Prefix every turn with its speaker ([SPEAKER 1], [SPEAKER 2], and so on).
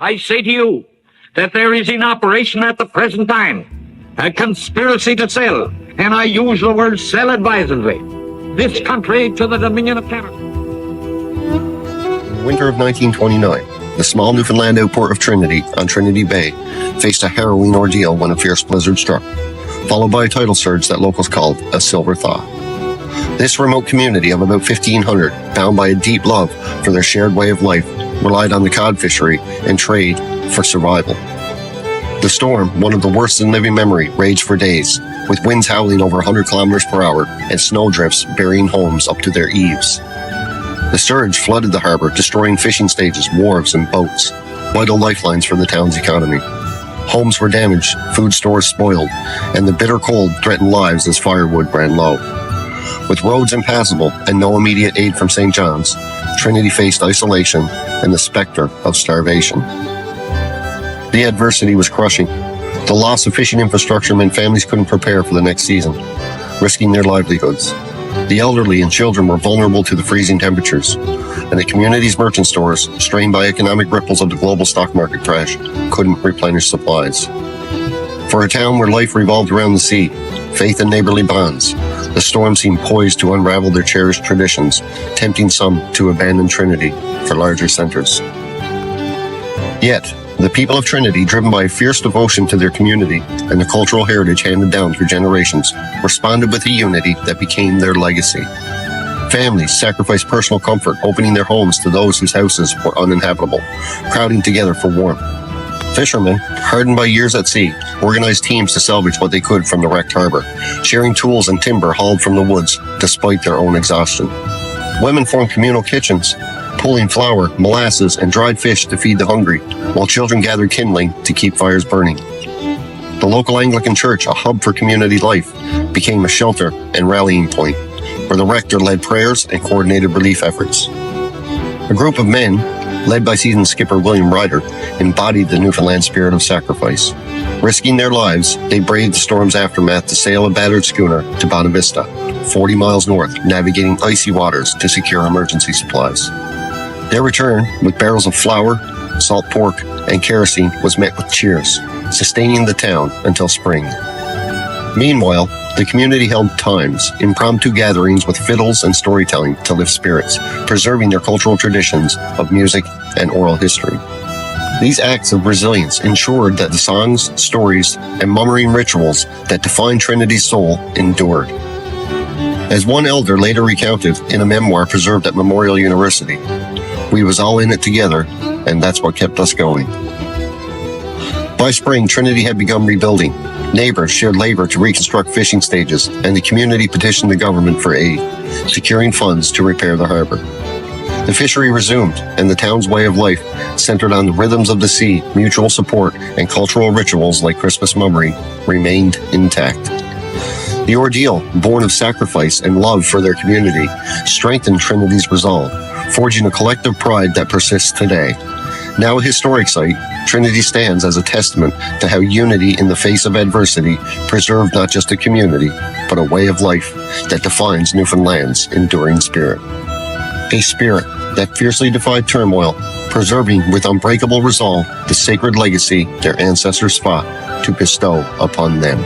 [SPEAKER 1] I say to you that there is in operation at the present time a conspiracy to sell, and I use the word sell advisedly, this country to the Dominion of Canada.
[SPEAKER 2] In the winter of 1929, the small Newfoundland outport of Trinity on Trinity Bay faced a harrowing ordeal when a fierce blizzard struck, followed by a tidal surge that locals called a silver thaw. This remote community of about 1,500, bound by a deep love for their shared way of life, relied on the cod fishery and trade for survival. The storm, one of the worst in living memory, raged for days, with winds howling over 100 kilometers per hour and snowdrifts burying homes up to their eaves. The surge flooded the harbor, destroying fishing stages, wharves, and boats, vital lifelines for the town's economy. Homes were damaged, food stores spoiled, and the bitter cold threatened lives as firewood ran low. With roads impassable and no immediate aid from St. John's, Trinity faced isolation and the specter of starvation. The adversity was crushing. The loss of fishing infrastructure meant families couldn't prepare for the next season, risking their livelihoods. The elderly and children were vulnerable to the freezing temperatures, and the community's merchant stores, strained by economic ripples of the global stock market crash, couldn't replenish supplies. For a town where life revolved around the sea, faith and neighborly bonds, the storm seemed poised to unravel their cherished traditions, tempting some to abandon Trinity for larger centers. Yet, the people of Trinity, driven by a fierce devotion to their community and the cultural heritage handed down through generations, responded with a unity that became their legacy. Families sacrificed personal comfort, opening their homes to those whose houses were uninhabitable, crowding together for warmth. Fishermen, hardened by years at sea, organized teams to salvage what they could from the wrecked harbor, sharing tools and timber hauled from the woods despite their own exhaustion. Women formed communal kitchens, pulling flour, molasses, and dried fish to feed the hungry, while children gathered kindling to keep fires burning. The local Anglican church, a hub for community life, became a shelter and rallying point, where the rector led prayers and coordinated relief efforts. A group of men, led by seasoned skipper William Ryder, embodied the Newfoundland spirit of sacrifice. Risking their lives, they braved the storm's aftermath to sail a battered schooner to Bonavista, 40 miles north, navigating icy waters to secure emergency supplies. Their return, with barrels of flour, salt pork, and kerosene, was met with cheers, sustaining the town until spring. Meanwhile, the community held times, impromptu gatherings with fiddles and storytelling to lift spirits, preserving their cultural traditions of music and oral history. These acts of resilience ensured that the songs, stories, and mummering rituals that defined Trinity's soul endured. As one elder later recounted in a memoir preserved at Memorial University, "We was all in it together, and that's what kept us going." By spring, Trinity had begun rebuilding. Neighbors shared labor to reconstruct fishing stages, and the community petitioned the government for aid, securing funds to repair the harbor. The fishery resumed, and the town's way of life, centered on the rhythms of the sea, mutual support, and cultural rituals like Christmas mummery, remained intact. The ordeal, born of sacrifice and love for their community, strengthened Trinity's resolve, forging a collective pride that persists today. Now a historic site, Trinity stands as a testament to how unity in the face of adversity preserved not just a community, but a way of life that defines Newfoundland's enduring spirit. A spirit that fiercely defied turmoil, preserving with unbreakable resolve the sacred legacy their ancestors fought to bestow upon them.